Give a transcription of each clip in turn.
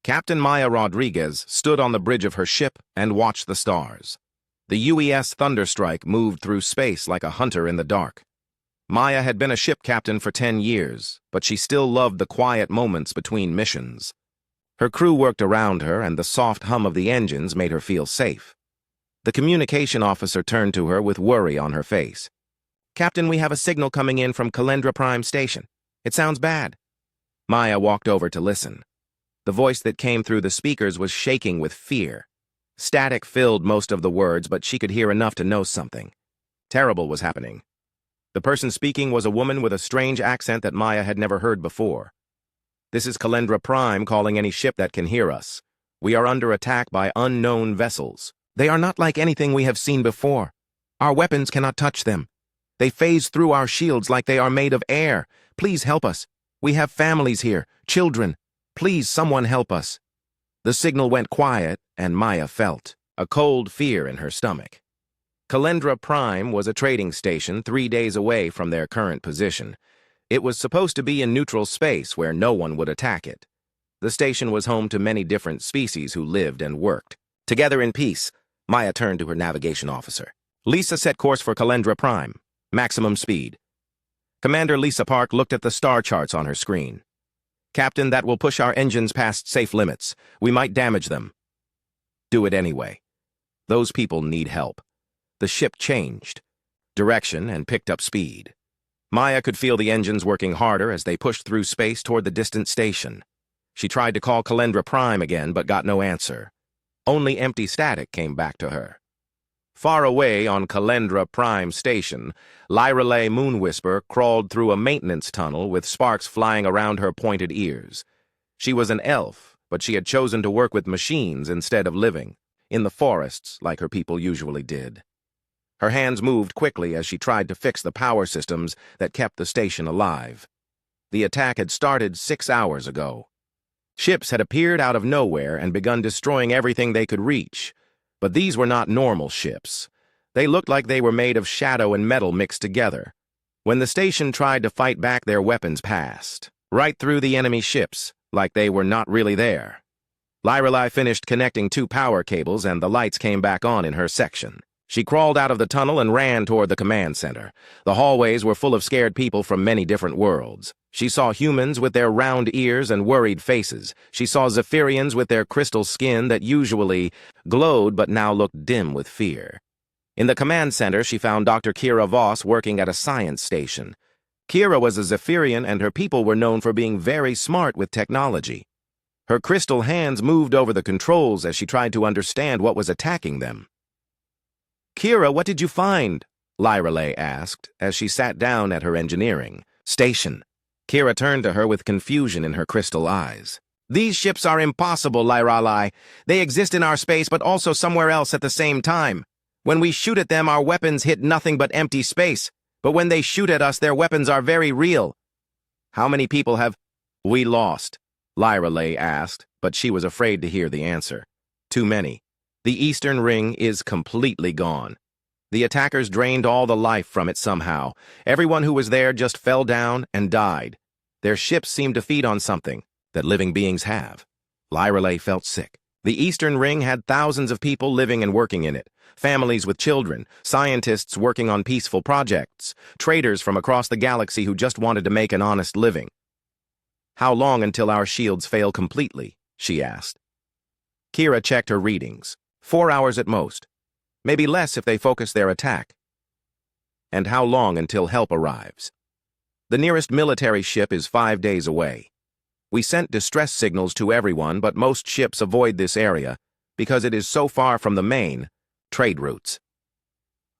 Captain Maya Rodriguez stood on the bridge of her ship and watched the stars. The UES Thunderstrike moved through space like a hunter in the dark. Maya had been a ship captain for 10 years, but she still loved the quiet moments between missions. Her crew worked around her, and the soft hum of the engines made her feel safe. The communication officer turned to her with worry on her face. "Captain, we have a signal coming in from Calendra Prime Station. It sounds bad." Maya walked over to listen. The voice that came through the speakers was shaking with fear. Static filled most of the words, but she could hear enough to know something. Terrible was happening. The person speaking was a woman with a strange accent that Maya had never heard before. "This is Calendra Prime calling any ship that can hear us. We are under attack by unknown vessels. They are not like anything we have seen before. Our weapons cannot touch them. They phase through our shields like they are made of air. Please help us. We have families here, children. Please, someone help us." The signal went quiet, and Maya felt a cold fear in her stomach. Calendra Prime was a trading station 3 days away from their current position. It was supposed to be in neutral space where no one would attack it. The station was home to many different species who lived and worked. Together in peace, Maya turned to her navigation officer. "Lisa, set course for Calendra Prime. Maximum speed." Commander Lisa Park looked at the star charts on her screen. "Captain, that will push our engines past safe limits. We might damage them." "Do it anyway. Those people need help." The ship changed direction and picked up speed. Maya could feel the engines working harder as they pushed through space toward the distant station. She tried to call Calendra Prime again, but got no answer. Only empty static came back to her. Far away on Calendra Prime Station, Lyrelay Moonwhisper crawled through a maintenance tunnel with sparks flying around her pointed ears. She was an elf, but she had chosen to work with machines instead of living, in the forests like her people usually did. Her hands moved quickly as she tried to fix the power systems that kept the station alive. The attack had started 6 hours ago. Ships had appeared out of nowhere and begun destroying everything they could reach. But these were not normal ships. They looked like they were made of shadow and metal mixed together. When the station tried to fight back, their weapons passed right through the enemy ships, like they were not really there. Lyrelay finished connecting 2 power cables, and the lights came back on in her section. She crawled out of the tunnel and ran toward the command center. The hallways were full of scared people from many different worlds. She saw humans with their round ears and worried faces. She saw Zephyrians with their crystal skin that usually glowed but now looked dim with fear. In the command center, she found Dr. Kira Voss working at a science station. Kira was a Zephyrian, and her people were known for being very smart with technology. Her crystal hands moved over the controls as she tried to understand what was attacking them. "Kira, what did you find?" Lyrelay asked as she sat down at her engineering station. Kira turned to her with confusion in her crystal eyes. "These ships are impossible, Lyrelay. They exist in our space but also somewhere else at the same time. When we shoot at them, our weapons hit nothing but empty space. But when they shoot at us, their weapons are very real." "How many people have we lost?" Lyrelay asked, but she was afraid to hear the answer. "Too many. The Eastern Ring is completely gone. The attackers drained all the life from it somehow. Everyone who was there just fell down and died. Their ships seemed to feed on something that living beings have." Lyrelay felt sick. The Eastern Ring had thousands of people living and working in it. Families with children, scientists working on peaceful projects, traders from across the galaxy who just wanted to make an honest living. "How long until our shields fail completely?" she asked. Kira checked her readings. 4 hours at most. Maybe less if they focus their attack. "And how long until help arrives?" "The nearest military ship is 5 days away. We sent distress signals to everyone, but most ships avoid this area because it is so far from the main trade routes."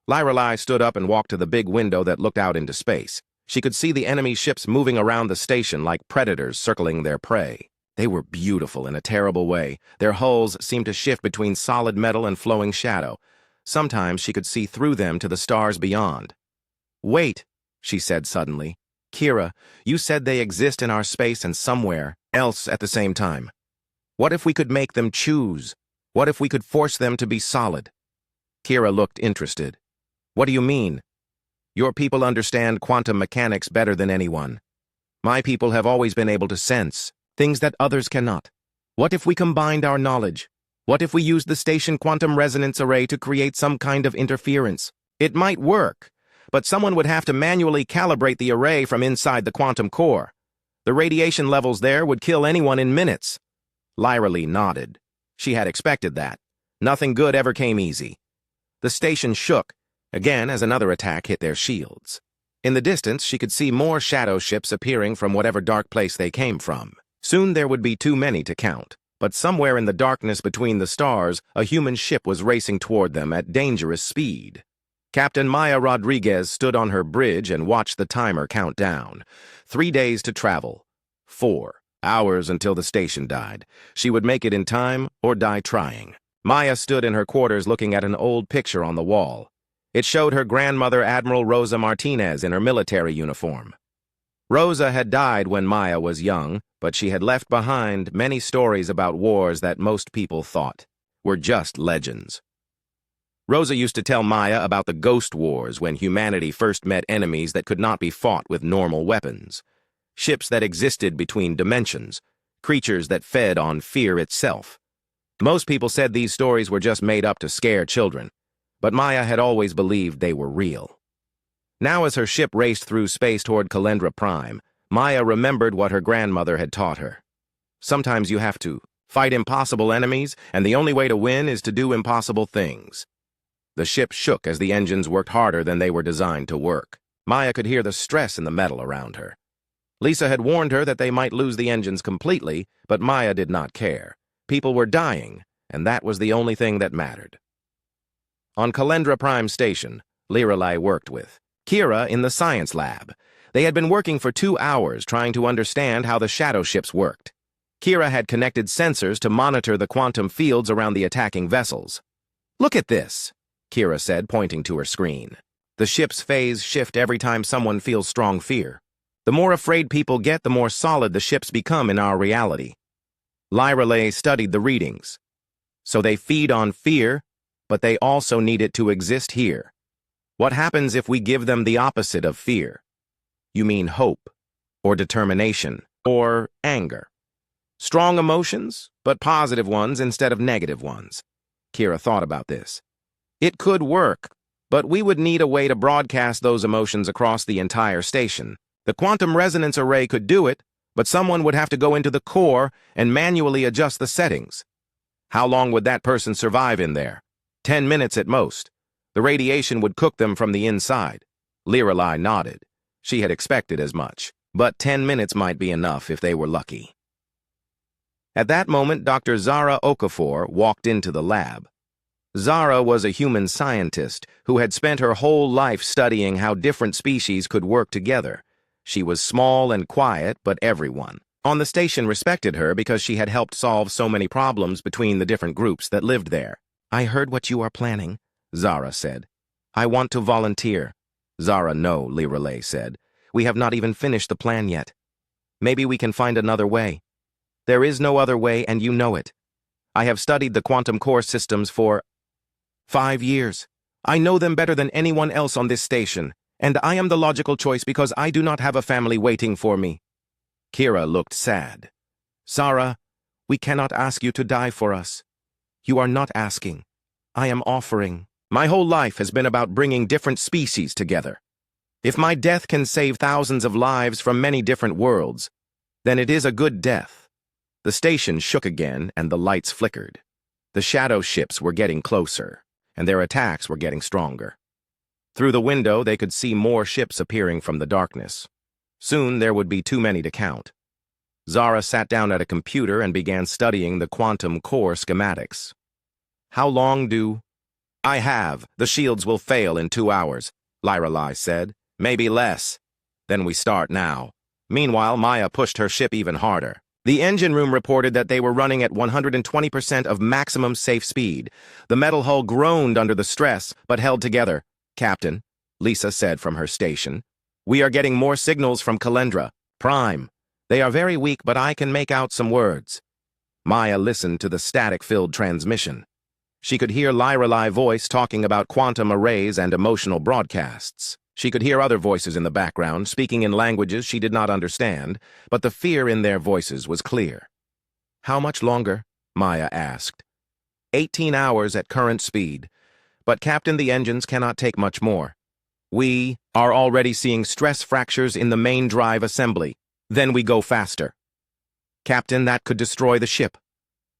Lyrelay stood up and walked to the big window that looked out into space. She could see the enemy ships moving around the station like predators circling their prey. They were beautiful in a terrible way. Their hulls seemed to shift between solid metal and flowing shadow. Sometimes she could see through them to the stars beyond. "Wait," she said suddenly. "Kira, you said they exist in our space and somewhere else at the same time. What if we could make them choose? What if we could force them to be solid?" Kira looked interested. "What do you mean?" "Your people understand quantum mechanics better than anyone. My people have always been able to sense things that others cannot. What if we combined our knowledge? What if we used the station quantum resonance array to create some kind of interference? It might work, but someone would have to manually calibrate the array from inside the quantum core. The radiation levels there would kill anyone in minutes. Lyra Lee nodded. She had expected that. Nothing good ever came easy. The station shook, again as another attack hit their shields. In the distance, she could see more shadow ships appearing from whatever dark place they came from. Soon there would be too many to count, but somewhere in the darkness between the stars, a human ship was racing toward them at dangerous speed. Captain Maya Rodriguez stood on her bridge and watched the timer count down. 3 days to travel. 4 hours until the station died. She would make it in time or die trying. Maya stood in her quarters looking at an old picture on the wall. It showed her grandmother, Admiral Rosa Martinez, in her military uniform. Rosa had died when Maya was young, but she had left behind many stories about wars that most people thought were just legends. Rosa used to tell Maya about the ghost wars when humanity first met enemies that could not be fought with normal weapons. Ships that existed between dimensions, creatures that fed on fear itself. Most people said these stories were just made up to scare children, but Maya had always believed they were real. Now as her ship raced through space toward Calendra Prime, Maya remembered what her grandmother had taught her. Sometimes you have to fight impossible enemies, and the only way to win is to do impossible things. The ship shook as the engines worked harder than they were designed to work. Maya could hear the stress in the metal around her. Lisa had warned her that they might lose the engines completely, but Maya did not care. People were dying, and that was the only thing that mattered. On Calendra Prime Station, Lirelai worked with Kira in the science lab. They had been working for 2 hours trying to understand how the shadow ships worked. Kira had connected sensors to monitor the quantum fields around the attacking vessels. "Look at this," Kira said, pointing to her screen. "The ship's phase shift every time someone feels strong fear. The more afraid people get, the more solid the ships become in our reality." Lirelai studied the readings. So they feed on fear, but they also need it to exist here. What happens if we give them the opposite of fear? You mean hope, or determination, or anger? Strong emotions, but positive ones instead of negative ones. Kira thought about this. It could work, but we would need a way to broadcast those emotions across the entire station. The quantum resonance array could do it, but someone would have to go into the core and manually adjust the settings. How long would that person survive in there? 10 minutes at most. The radiation would cook them from the inside. Lirelai nodded. She had expected as much, but 10 minutes might be enough if they were lucky. At that moment, Dr. Zara Okafor walked into the lab. Zara was a human scientist who had spent her whole life studying how different species could work together. She was small and quiet, but everyone on the station respected her because she had helped solve so many problems between the different groups that lived there. "I heard what you are planning," Zara said. "I want to volunteer." "Zara, no," Lirelai said. "We have not even finished the plan yet. Maybe we can find another way." "There is no other way, and you know it. I have studied the quantum core systems for 5 years. I know them better than anyone else on this station, and I am the logical choice because I do not have a family waiting for me." Kira looked sad. "Zara, we cannot ask you to die for us. You are not asking. I am offering. My whole life has been about bringing different species together. If my death can save thousands of lives from many different worlds, then it is a good death." The station shook again, and the lights flickered. The shadow ships were getting closer, and their attacks were getting stronger. Through the window, they could see more ships appearing from the darkness. Soon, there would be too many to count. Zara sat down at a computer and began studying the quantum core schematics. "How long do I have? The shields will fail in 2 hours, Lirelai said. "Maybe less. Then we start now." Meanwhile, Maya pushed her ship even harder. The engine room reported that they were running at 120% of maximum safe speed. The metal hull groaned under the stress, but held together. "Captain," Lisa said from her station, "we are getting more signals from Calendra Prime. They are very weak, but I can make out some words." Maya listened to the static-filled transmission. She could hear Lirelai's voice talking about quantum arrays and emotional broadcasts. She could hear other voices in the background, speaking in languages she did not understand, but the fear in their voices was clear. How much longer? Maya asked. 18 hours at current speed. But, Captain, the engines cannot take much more. We are already seeing stress fractures in the main drive assembly. Then we go faster. Captain, that could destroy the ship.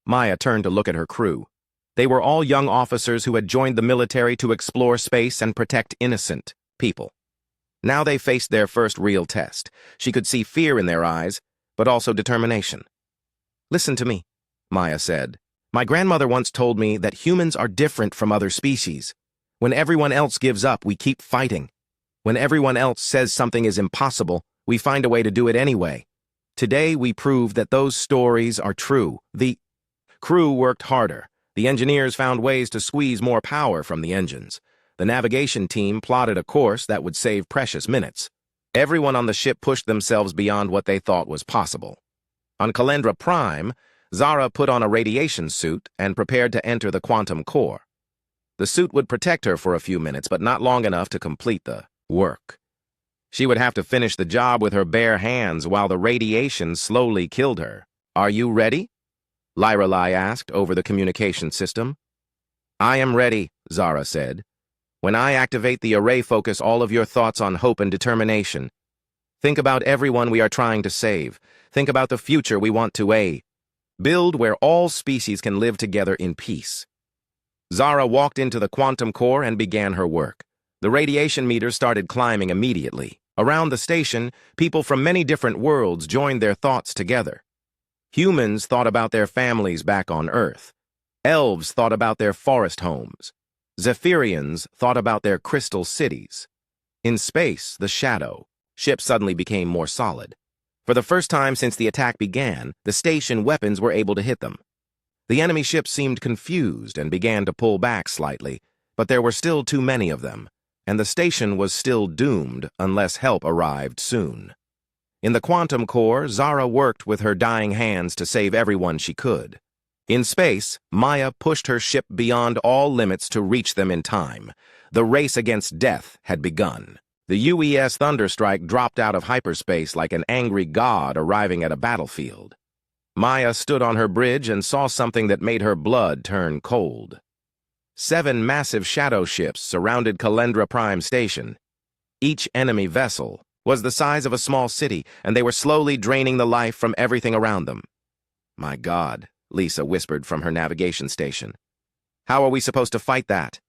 Maya turned to look at her crew. They were all young officers who had joined the military to explore space and protect innocent people. Now they faced their first real test. She could see fear in their eyes, but also determination. Listen to me, Maya said. My grandmother once told me that humans are different from other species. When everyone else gives up, we keep fighting. When everyone else says something is impossible, we find a way to do it anyway. Today we proved that those stories are true. The crew worked harder. The engineers found ways to squeeze more power from the engines. The navigation team plotted a course that would save precious minutes. Everyone on the ship pushed themselves beyond what they thought was possible. On Calendra Prime, Zara put on a radiation suit and prepared to enter the quantum core. The suit would protect her for a few minutes, but not long enough to complete the work. She would have to finish the job with her bare hands while the radiation slowly killed her. Are you ready? Lyralai asked over the communication system. I am ready, Zara said. When I activate the array, focus all of your thoughts on hope and determination. Think about everyone we are trying to save. Think about the future we want to build where all species can live together in peace. Zara walked into the quantum core and began her work. The radiation meter started climbing immediately. Around the station, people from many different worlds joined their thoughts together. Humans thought about their families back on Earth. Elves thought about their forest homes. Zephyrians thought about their crystal cities. In space, the shadow ship suddenly became more solid. For the first time since the attack began, the station weapons were able to hit them. The enemy ship seemed confused and began to pull back slightly, but there were still too many of them, and the station was still doomed unless help arrived soon. In the quantum core, Zara worked with her dying hands to save everyone she could. In space, Maya pushed her ship beyond all limits to reach them in time. The race against death had begun. The UES Thunderstrike dropped out of hyperspace like an angry god arriving at a battlefield. Maya stood on her bridge and saw something that made her blood turn cold. 7 massive shadow ships surrounded Calendra Prime Station. Each enemy vessel was the size of a small city, and they were slowly draining the life from everything around them. My God, Lisa whispered from her navigation station. How are we supposed to fight that?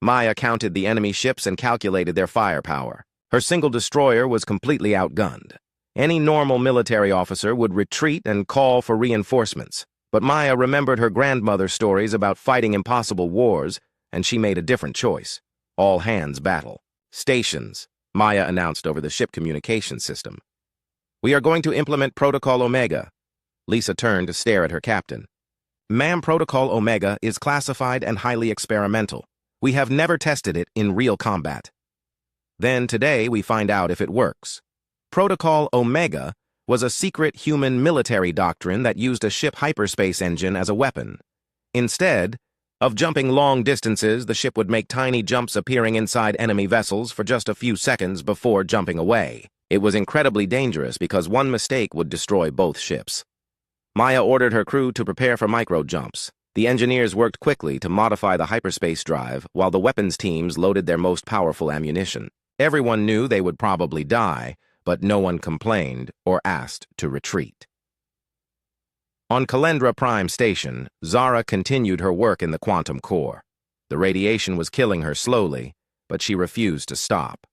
Maya counted the enemy ships and calculated their firepower. Her single destroyer was completely outgunned. Any normal military officer would retreat and call for reinforcements. But Maya remembered her grandmother's stories about fighting impossible wars, and she made a different choice. All hands battle. Stations, Maya announced over the ship communication system. We are going to implement Protocol Omega. Lisa turned to stare at her captain. Ma'am, Protocol Omega is classified and highly experimental. We have never tested it in real combat. Then today we find out if it works. Protocol Omega was a secret human military doctrine that used a ship hyperspace engine as a weapon. Instead of jumping long distances, the ship would make tiny jumps appearing inside enemy vessels for just a few seconds before jumping away. It was incredibly dangerous because one mistake would destroy both ships. Maya ordered her crew to prepare for micro-jumps. The engineers worked quickly to modify the hyperspace drive while the weapons teams loaded their most powerful ammunition. Everyone knew they would probably die, but no one complained or asked to retreat. On Calendra Prime Station, Zara continued her work in the quantum core. The radiation was killing her slowly, but she refused to stop.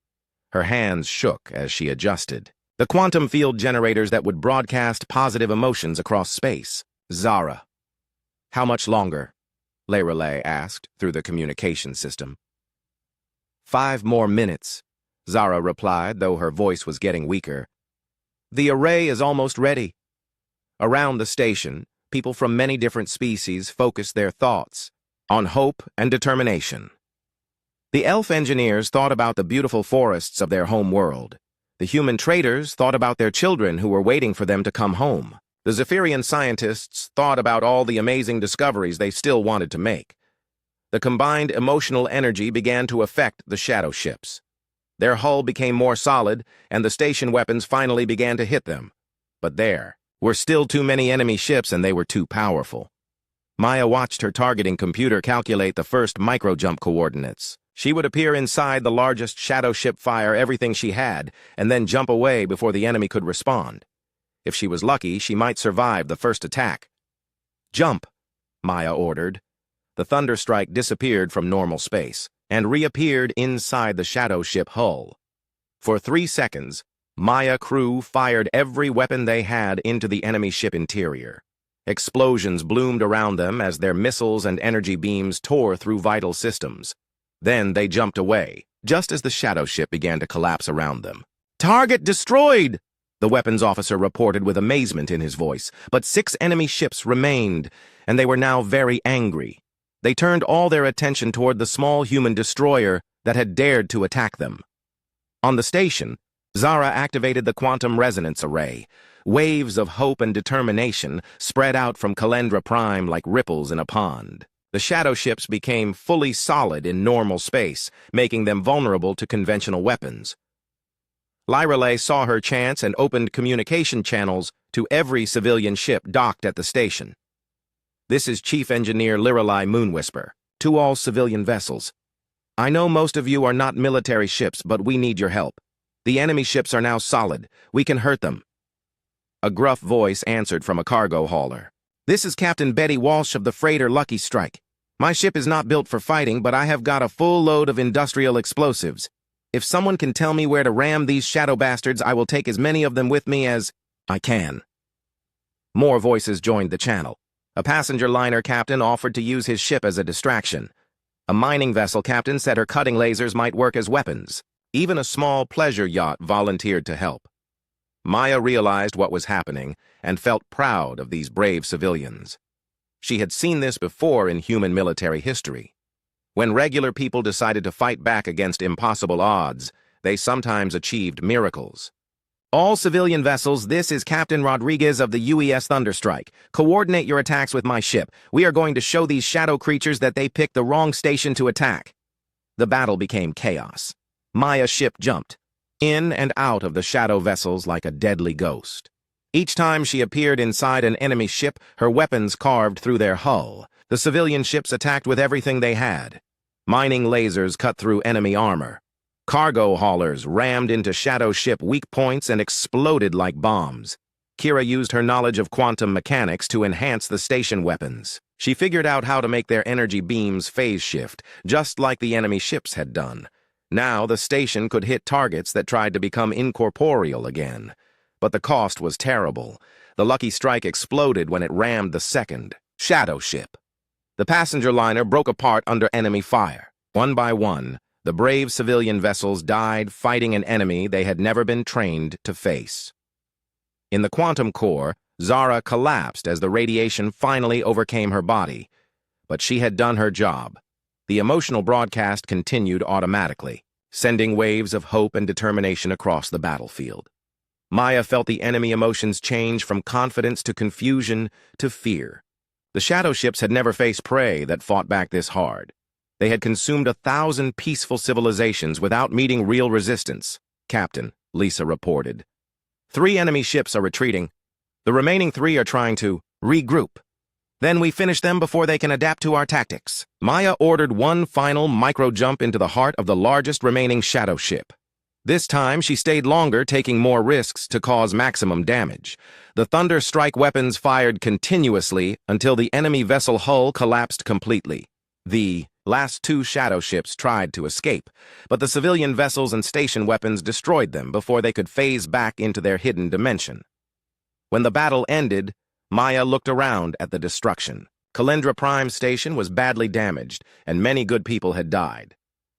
Her hands shook as she adjusted. The quantum field generators that would broadcast positive emotions across space. Zara. How much longer? Lyralai asked through the communication system. 5 more minutes, Zara replied, though her voice was getting weaker. The array is almost ready. Around the station, people from many different species focused their thoughts on hope and determination. The elf engineers thought about the beautiful forests of their home world. The human traders thought about their children who were waiting for them to come home. The Zephyrian scientists thought about all the amazing discoveries they still wanted to make. The combined emotional energy began to affect the shadow ships. Their hull became more solid, and the station weapons finally began to hit them. But there, were still too many enemy ships and they were too powerful. Maya watched her targeting computer calculate the first micro-jump coordinates. She would appear inside the largest shadow ship, fire everything she had, and then jump away before the enemy could respond. If she was lucky, she might survive the first attack. "Jump," Maya ordered. The thunderstrike disappeared from normal space and reappeared inside the shadow ship hull. For 3 seconds, Maya crew fired every weapon they had into the enemy ship interior. Explosions bloomed around them as their missiles and energy beams tore through vital systems. Then they jumped away, just as the shadow ship began to collapse around them. "Target destroyed!" the weapons officer reported with amazement in his voice. But 6 enemy ships remained, and they were now very angry. They turned all their attention toward the small human destroyer that had dared to attack them. On the station, Zara activated the quantum resonance array. Waves of hope and determination spread out from Calendra Prime like ripples in a pond. The shadow ships became fully solid in normal space, making them vulnerable to conventional weapons. Lyrelay saw her chance and opened communication channels to every civilian ship docked at the station. "This is Chief Engineer Lyrelay Moonwhisper. To all civilian vessels. I know most of you are not military ships, but we need your help. The enemy ships are now solid. We can hurt them." A gruff voice answered from a cargo hauler. "This is Captain Betty Walsh of the freighter Lucky Strike. My ship is not built for fighting, but I have got a full load of industrial explosives. If someone can tell me where to ram these shadow bastards, I will take as many of them with me as I can." More voices joined the channel. A passenger liner captain offered to use his ship as a distraction. A mining vessel captain said her cutting lasers might work as weapons. Even a small pleasure yacht volunteered to help. Maya realized what was happening and felt proud of these brave civilians. She had seen this before in human military history. When regular people decided to fight back against impossible odds, they sometimes achieved miracles. "All civilian vessels, this is Captain Rodriguez of the UES Thunderstrike. Coordinate your attacks with my ship. We are going to show these shadow creatures that they picked the wrong station to attack." The battle became chaos. Maya's ship jumped in and out of the shadow vessels like a deadly ghost. Each time she appeared inside an enemy ship, her weapons carved through their hull. The civilian ships attacked with everything they had. Mining lasers cut through enemy armor. Cargo haulers rammed into shadow ship weak points and exploded like bombs. Kira used her knowledge of quantum mechanics to enhance the station weapons. She figured out how to make their energy beams phase shift, just like the enemy ships had done. Now the station could hit targets that tried to become incorporeal again. But the cost was terrible. The Lucky Strike exploded when it rammed the second shadow ship. The passenger liner broke apart under enemy fire. One by one, the brave civilian vessels died fighting an enemy they had never been trained to face. In the quantum core, Zara collapsed as the radiation finally overcame her body. But she had done her job. The emotional broadcast continued automatically, sending waves of hope and determination across the battlefield. Maya felt the enemy emotions change from confidence to confusion to fear. The shadow ships had never faced prey that fought back this hard. They had consumed 1,000 peaceful civilizations without meeting real resistance, Captain, Lisa reported. 3 enemy ships are retreating. The remaining 3 are trying to regroup. Then we finish them before they can adapt to our tactics. Maya ordered one final micro-jump into the heart of the largest remaining shadow ship. This time, she stayed longer, taking more risks to cause maximum damage. The Thunder Strike weapons fired continuously until the enemy vessel hull collapsed completely. The last 2 shadow ships tried to escape, but the civilian vessels and station weapons destroyed them before they could phase back into their hidden dimension. When the battle ended, Maya looked around at the destruction. Calendra Prime Station was badly damaged, and many good people had died.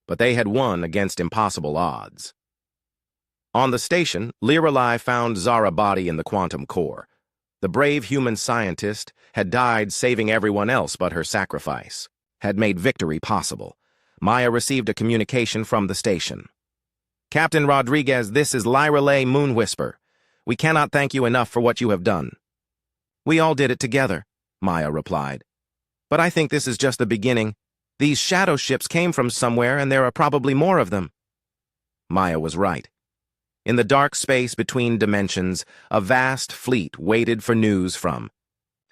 But they had won against impossible odds. On the station, Lirelai found Zara's body in the quantum core. The brave human scientist had died saving everyone else but her sacrifice, had made victory possible. Maya received a communication from the station. "Captain Rodriguez, this is Lirelai Moonwhisper. We cannot thank you enough for what you have done." "We all did it together," Maya replied. "But I think this is just the beginning. These shadow ships came from somewhere, and there are probably more of them." Maya was right. In the dark space between dimensions, a vast fleet waited for news from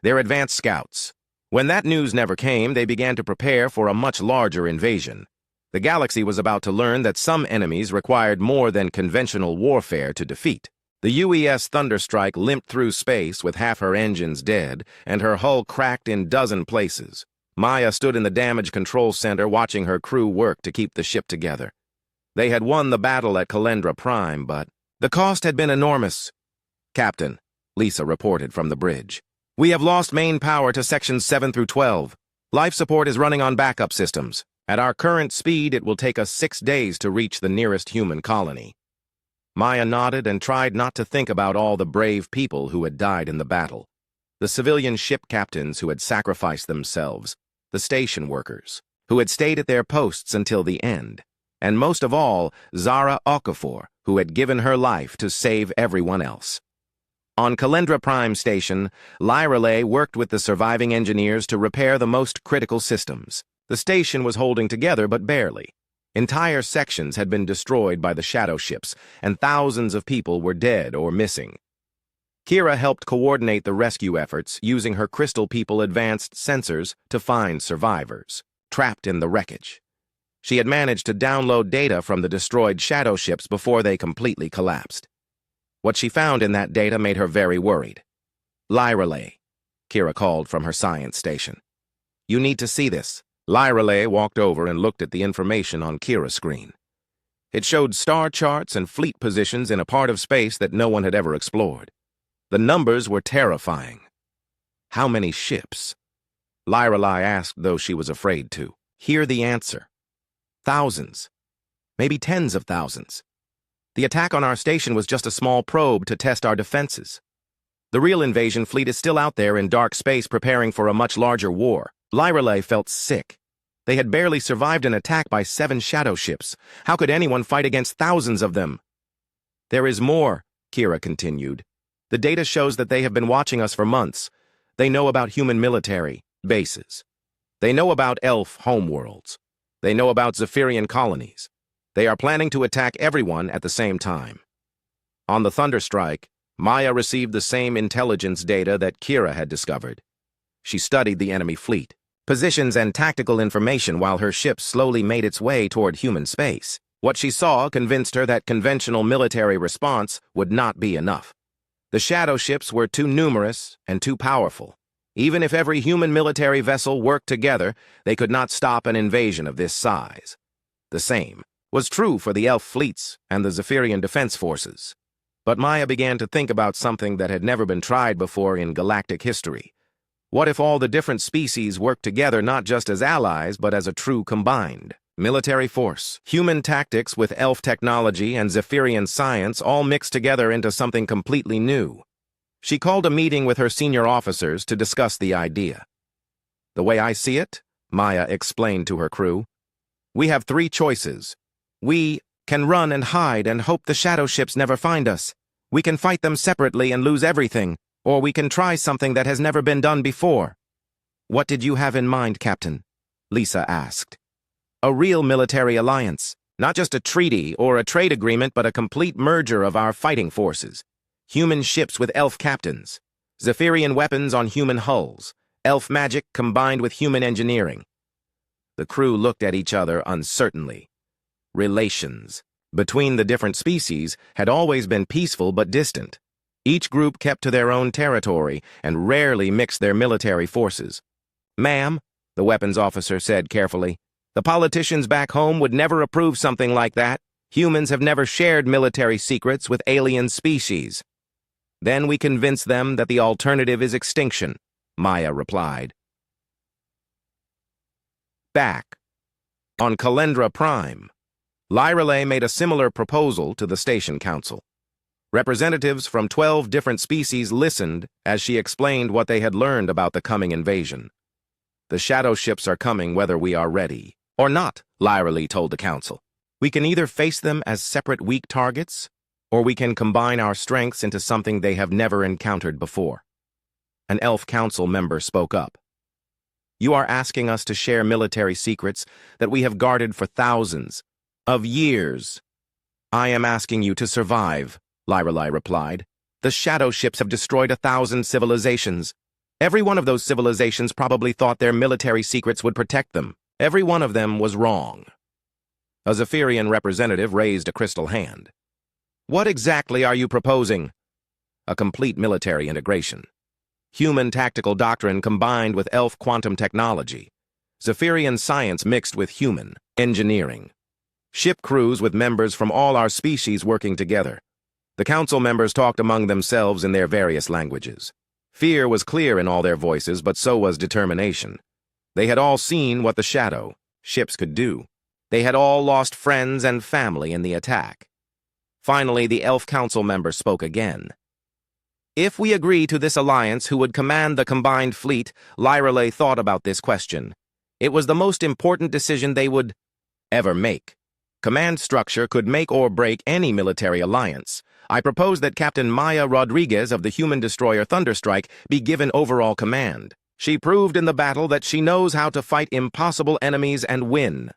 their advanced scouts. When that news never came, they began to prepare for a much larger invasion. The galaxy was about to learn that some enemies required more than conventional warfare to defeat. The UES Thunderstrike limped through space with half her engines dead and her hull cracked in dozen places. Maya stood in the damage control center watching her crew work to keep the ship together. They had won the battle at Calendra Prime, but the cost had been enormous. "Captain," Lisa reported from the bridge, "we have lost main power to sections 7 through 12. Life support is running on backup systems. At our current speed, it will take us 6 days to reach the nearest human colony." Maya nodded and tried not to think about all the brave people who had died in the battle. The civilian ship captains who had sacrificed themselves, the station workers, who had stayed at their posts until the end, and most of all, Zara Okafor, who had given her life to save everyone else. On Calendra Prime Station, Lyrelay worked with the surviving engineers to repair the most critical systems. The station was holding together, but barely. Entire sections had been destroyed by the shadow ships, and thousands of people were dead or missing. Kira helped coordinate the rescue efforts, using her Crystal People advanced sensors to find survivors, trapped in the wreckage. She had managed to download data from the destroyed shadow ships before they completely collapsed. What she found in that data made her very worried. "Lyrelay," Kira called from her science station. "You need to see this." Lyrelay walked over and looked at the information on Kira's screen. It showed star charts and fleet positions in a part of space that no one had ever explored. The numbers were terrifying. How many ships? Lyrelay asked, though she was afraid to. Hear the answer. Thousands. Maybe tens of thousands. The attack on our station was just a small probe to test our defenses. The real invasion fleet is still out there in dark space preparing for a much larger war. Lyrelay felt sick. They had barely survived an attack by 7 shadow ships. How could anyone fight against thousands of them? "There is more," Kira continued. "The data shows that they have been watching us for months. They know about human military bases. They know about elf homeworlds. They know about Zephyrian colonies. They are planning to attack everyone at the same time." On the Thunderstrike, Maya received the same intelligence data that Kira had discovered. She studied the enemy fleet, positions and tactical information while her ship slowly made its way toward human space. What she saw convinced her that conventional military response would not be enough. The shadow ships were too numerous and too powerful. Even if every human military vessel worked together, they could not stop an invasion of this size. The same was true for the elf fleets and the Zephyrian defense forces. But Maya began to think about something that had never been tried before in galactic history. What if all the different species worked together not just as allies, but as a true combined military force? Human tactics with elf technology and Zephyrian science all mixed together into something completely new. She called a meeting with her senior officers to discuss the idea. "The way I see it," Maya explained to her crew, "we have 3 choices. We can run and hide and hope the shadow ships never find us. We can fight them separately and lose everything. Or we can try something that has never been done before." "What did you have in mind, Captain?" Lisa asked. "A real military alliance. Not just a treaty or a trade agreement, but a complete merger of our fighting forces. Human ships with elf captains. Zephyrian weapons on human hulls. Elf magic combined with human engineering." The crew looked at each other uncertainly. Relations between the different species had always been peaceful but distant. Each group kept to their own territory and rarely mixed their military forces. "Ma'am," the weapons officer said carefully, "the politicians back home would never approve something like that. Humans have never shared military secrets with alien species." "Then we convince them that the alternative is extinction," Maya replied. Back on Calendra Prime, Lyrelay made a similar proposal to the station council. Representatives from 12 different species listened as she explained what they had learned about the coming invasion. "The shadow ships are coming whether we are ready or not," Lyrelay told the council. "We can either face them as separate weak targets, or we can combine our strengths into something they have never encountered before." An elf council member spoke up. "You are asking us to share military secrets that we have guarded for thousands of years." I am asking you to survive, Lyrelei replied. The shadow ships have destroyed 1,000 civilizations. Every one of those civilizations probably thought their military secrets would protect them. Every one of them was wrong. A Zephyrian representative raised a crystal hand. What exactly are you proposing? A complete military integration. Human tactical doctrine combined with elf quantum technology. Zephyrian science mixed with human engineering. Ship crews with members from all our species working together. The council members talked among themselves in their various languages. Fear was clear in all their voices, but so was determination. They had all seen what the shadow ships could do. They had all lost friends and family in the attack. Finally, the elf council member spoke again. If we agree to this alliance, who would command the combined fleet? Lyrelei thought about this question. It was the most important decision they would ever make. Command structure could make or break any military alliance. I propose that Captain Maya Rodriguez of the human destroyer Thunderstrike be given overall command. She proved in the battle that she knows how to fight impossible enemies and win.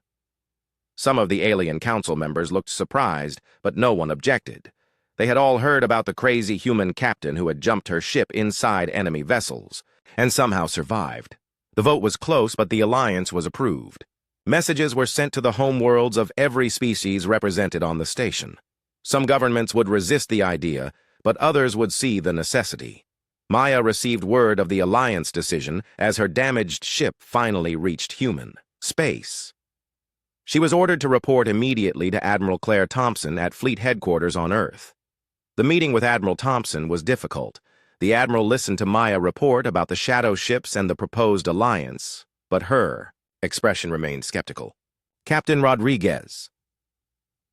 Some of the alien council members looked surprised, but no one objected. They had all heard about the crazy human captain who had jumped her ship inside enemy vessels, and somehow survived. The vote was close, but the alliance was approved. Messages were sent to the homeworlds of every species represented on the station. Some governments would resist the idea, but others would see the necessity. Maya received word of the alliance decision as her damaged ship finally reached human space. She was ordered to report immediately to Admiral Claire Thompson at Fleet Headquarters on Earth. The meeting with Admiral Thompson was difficult. The Admiral listened to Maya report about the shadow ships and the proposed alliance, but her expression remained skeptical. Captain Rodriguez.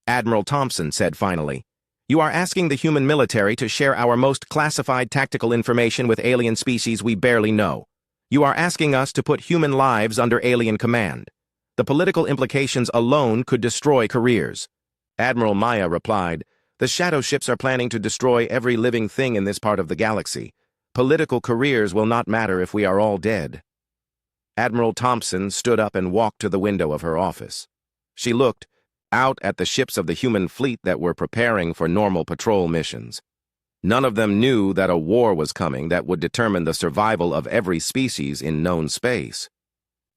Admiral Thompson said finally, "You are asking the human military to share our most classified tactical information with alien species we barely know. You are asking us to put human lives under alien command. The political implications alone could destroy careers." Admiral Maya replied, "The shadow ships are planning to destroy every living thing in this part of the galaxy. Political careers will not matter if we are all dead." Admiral Thompson stood up and walked to the window of her office. She looked out at the ships of the human fleet that were preparing for normal patrol missions. None of them knew that a war was coming that would determine the survival of every species in known space.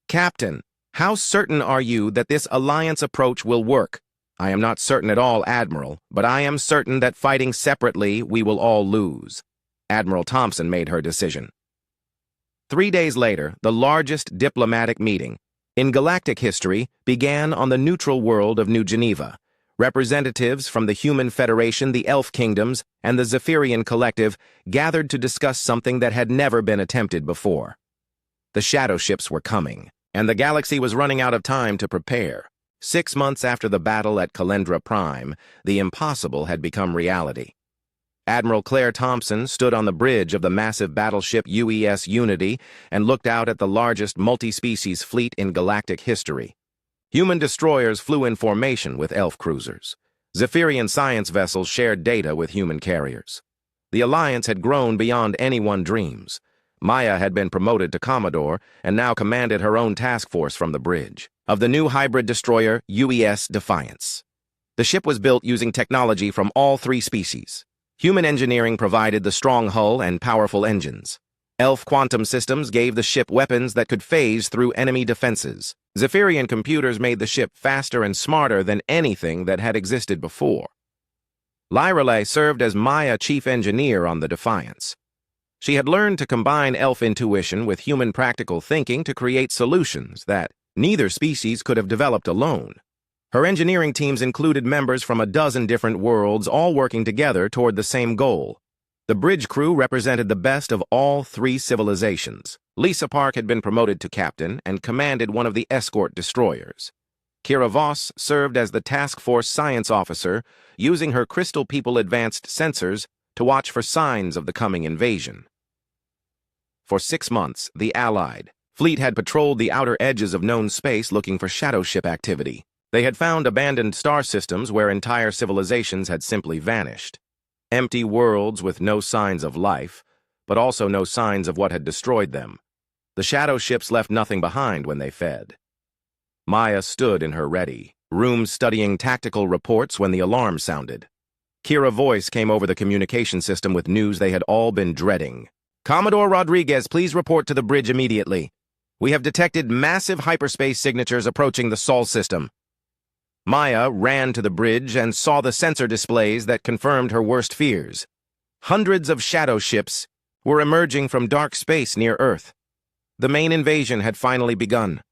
"Captain, how certain are you that this alliance approach will work?" "I am not certain at all, Admiral, but I am certain that fighting separately we will all lose." Admiral Thompson made her decision. 3 days later, the largest diplomatic meeting in galactic history began on the neutral world of New Geneva. Representatives from the Human Federation, the Elf Kingdoms, and the Zephyrian Collective gathered to discuss something that had never been attempted before. The shadow ships were coming, and the galaxy was running out of time to prepare. 6 months after the battle at Calendra Prime, the impossible had become reality. Admiral Claire Thompson stood on the bridge of the massive battleship UES Unity and looked out at the largest multi-species fleet in galactic history. Human destroyers flew in formation with elf cruisers. Zephyrian science vessels shared data with human carriers. The alliance had grown beyond anyone's dreams. Maya had been promoted to Commodore and now commanded her own task force from the bridge of the new hybrid destroyer UES Defiance. The ship was built using technology from all 3 species. Human engineering provided the strong hull and powerful engines. Elf quantum systems gave the ship weapons that could phase through enemy defenses. Zephyrian computers made the ship faster and smarter than anything that had existed before. Lyrelei served as Maya chief engineer on the Defiance. She had learned to combine elf intuition with human practical thinking to create solutions that neither species could have developed alone. Her engineering teams included members from a dozen different worlds, all working together toward the same goal. The bridge crew represented the best of all 3 civilizations. Lisa Park had been promoted to captain and commanded one of the escort destroyers. Kira Voss served as the task force science officer, using her Crystal People advanced sensors to watch for signs of the coming invasion. For 6 months, the Allied fleet had patrolled the outer edges of known space looking for shadow ship activity. They had found abandoned star systems where entire civilizations had simply vanished. Empty worlds with no signs of life, but also no signs of what had destroyed them. The shadow ships left nothing behind when they fed. Maya stood in her ready room studying tactical reports when the alarm sounded. Kira's voice came over the communication system with news they had all been dreading. Commodore Rodriguez, please report to the bridge immediately. We have detected massive hyperspace signatures approaching the Sol system. Maya ran to the bridge and saw the sensor displays that confirmed her worst fears. Hundreds of shadow ships were emerging from dark space near Earth. The main invasion had finally begun.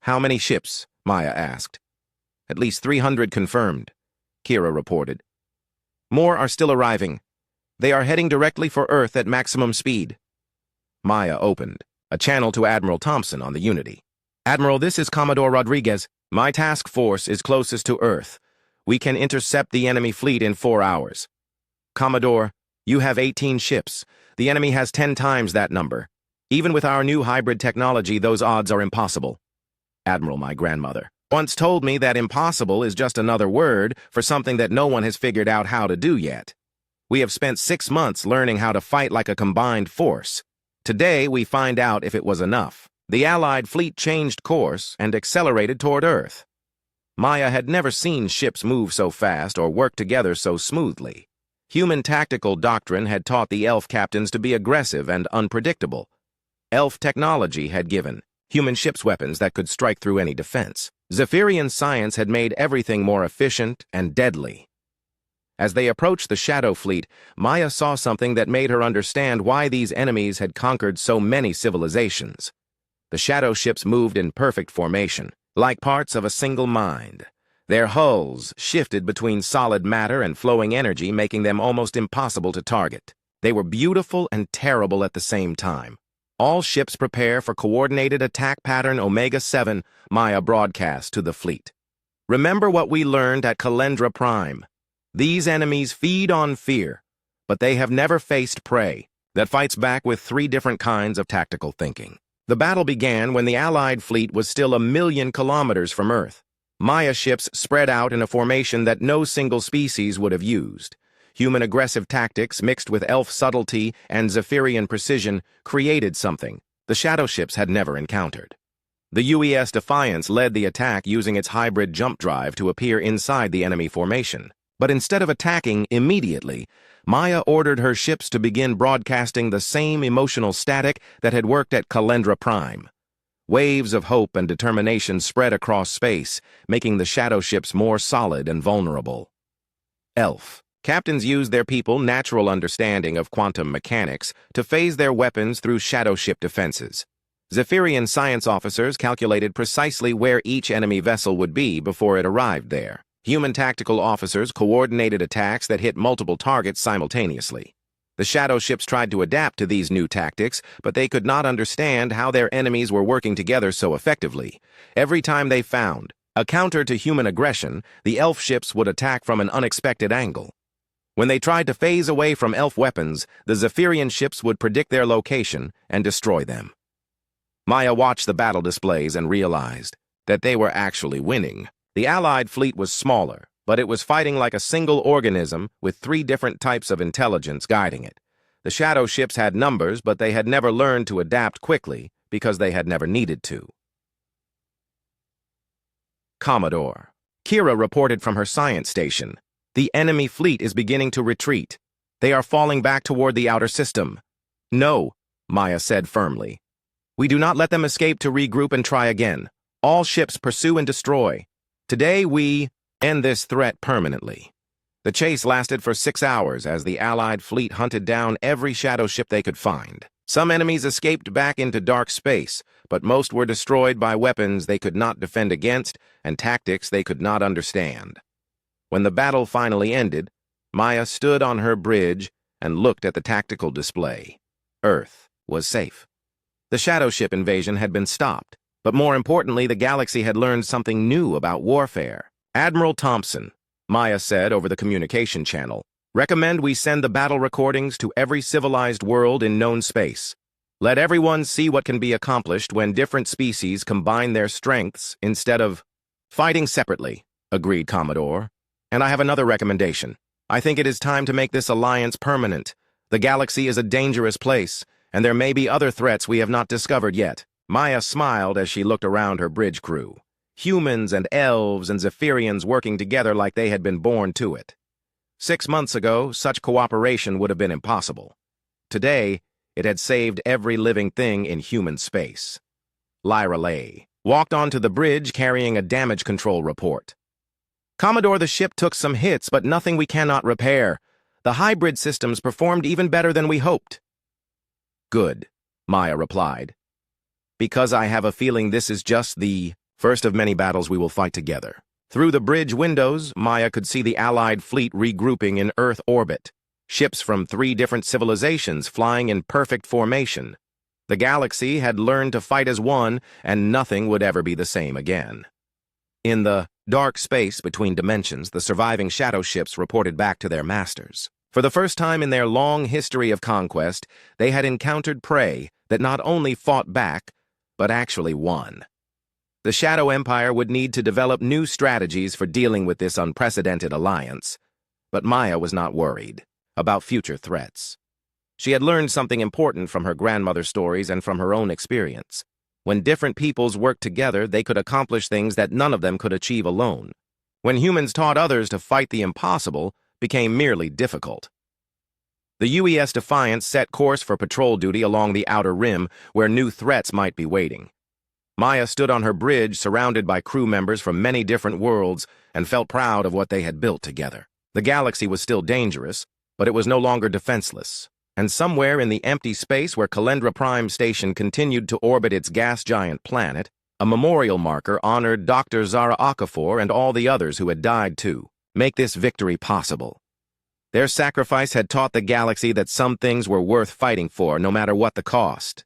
How many ships? Maya asked. At least 300 confirmed, Kira reported. More are still arriving. They are heading directly for Earth at maximum speed. Maya opened a channel to Admiral Thompson on the Unity. Admiral, this is Commodore Rodriguez. My task force is closest to Earth. We can intercept the enemy fleet in 4 hours. Commodore, you have 18 ships. The enemy has 10 times that number. Even with our new hybrid technology, those odds are impossible. Admiral, my grandmother, once told me that impossible is just another word for something that no one has figured out how to do yet. We have spent 6 months learning how to fight like a combined force. Today, we find out if it was enough. The Allied fleet changed course and accelerated toward Earth. Maya had never seen ships move so fast or work together so smoothly. Human tactical doctrine had taught the elf captains to be aggressive and unpredictable. Elf technology had given human ships weapons that could strike through any defense. Zephyrian science had made everything more efficient and deadly. As they approached the Shadow Fleet, Maya saw something that made her understand why these enemies had conquered so many civilizations. The shadow ships moved in perfect formation, like parts of a single mind. Their hulls shifted between solid matter and flowing energy, making them almost impossible to target. They were beautiful and terrible at the same time. All ships prepare for coordinated attack pattern Omega-7, Maya broadcast to the fleet. Remember what we learned at Calendra Prime. These enemies feed on fear, but they have never faced prey that fights back with 3 different kinds of tactical thinking. The battle began when the Allied fleet was still 1,000,000 kilometers from Earth. Maya ships spread out in a formation that no single species would have used. Human aggressive tactics mixed with elf subtlety and Zephyrian precision created something the shadow ships had never encountered. The UES Defiance led the attack using its hybrid jump drive to appear inside the enemy formation. But instead of attacking immediately, Maya ordered her ships to begin broadcasting the same emotional static that had worked at Calendra Prime. Waves of hope and determination spread across space, making the shadow ships more solid and vulnerable. Elf. Captains used their people's natural understanding of quantum mechanics to phase their weapons through shadow ship defenses. Zephyrian science officers calculated precisely where each enemy vessel would be before it arrived there. Human tactical officers coordinated attacks that hit multiple targets simultaneously. The shadow ships tried to adapt to these new tactics, but they could not understand how their enemies were working together so effectively. Every time they found a counter to human aggression, the elf ships would attack from an unexpected angle. When they tried to phase away from elf weapons, the Zephyrian ships would predict their location and destroy them. Maya watched the battle displays and realized that they were actually winning. The Allied fleet was smaller, but it was fighting like a single organism with 3 different types of intelligence guiding it. The shadow ships had numbers, but they had never learned to adapt quickly because they had never needed to. Commodore. Kira reported from her science station. The enemy fleet is beginning to retreat. They are falling back toward the outer system. No, Maya said firmly. We do not let them escape to regroup and try again. All ships pursue and destroy. Today we end this threat permanently. The chase lasted for 6 hours as the Allied fleet hunted down every shadow ship they could find. Some enemies escaped back into dark space, but most were destroyed by weapons they could not defend against and tactics they could not understand. When the battle finally ended, Maya stood on her bridge and looked at the tactical display. Earth was safe. The shadow ship invasion had been stopped, but more importantly, the galaxy had learned something new about warfare. Admiral Thompson, Maya said over the communication channel, recommend we send the battle recordings to every civilized world in known space. Let everyone see what can be accomplished when different species combine their strengths instead of fighting separately, agreed Commodore. And I have another recommendation. I think it is time to make this alliance permanent. The galaxy is a dangerous place, and there may be other threats we have not discovered yet. Maya smiled as she looked around her bridge crew. humans and elves and Zephyrians working together like they had been born to it. 6 months ago, such cooperation would have been impossible. Today, it had saved every living thing in human space. Lyra Lay walked onto the bridge carrying a damage control report. Commodore, the ship took some hits, but nothing we cannot repair. The hybrid systems performed even better than we hoped. Good, Maya replied. Because I have a feeling this is just the first of many battles we will fight together. Through the bridge windows, Maya could see the Allied fleet regrouping in Earth orbit. Ships from 3 different civilizations flying in perfect formation. The galaxy had learned to fight as one, and nothing would ever be the same again. In the dark space between dimensions, the surviving shadow ships reported back to their masters. For the first time in their long history of conquest, they had encountered prey that not only fought back, but actually won. The Shadow Empire would need to develop new strategies for dealing with this unprecedented alliance. But Maya was not worried about future threats. She had learned something important from her grandmother's stories and from her own experience. When different peoples worked together, they could accomplish things that none of them could achieve alone. When humans taught others to fight the impossible, became merely difficult. The UES Defiance set course for patrol duty along the outer rim, where new threats might be waiting. Maya stood on her bridge surrounded by crew members from many different worlds and felt proud of what they had built together. The galaxy was still dangerous, but it was no longer defenseless. And somewhere in the empty space where Calendra Prime Station continued to orbit its gas giant planet, a memorial marker honored Dr. Zara Okafor and all the others who had died to make this victory possible. Their sacrifice had taught the galaxy that some things were worth fighting for, no matter what the cost.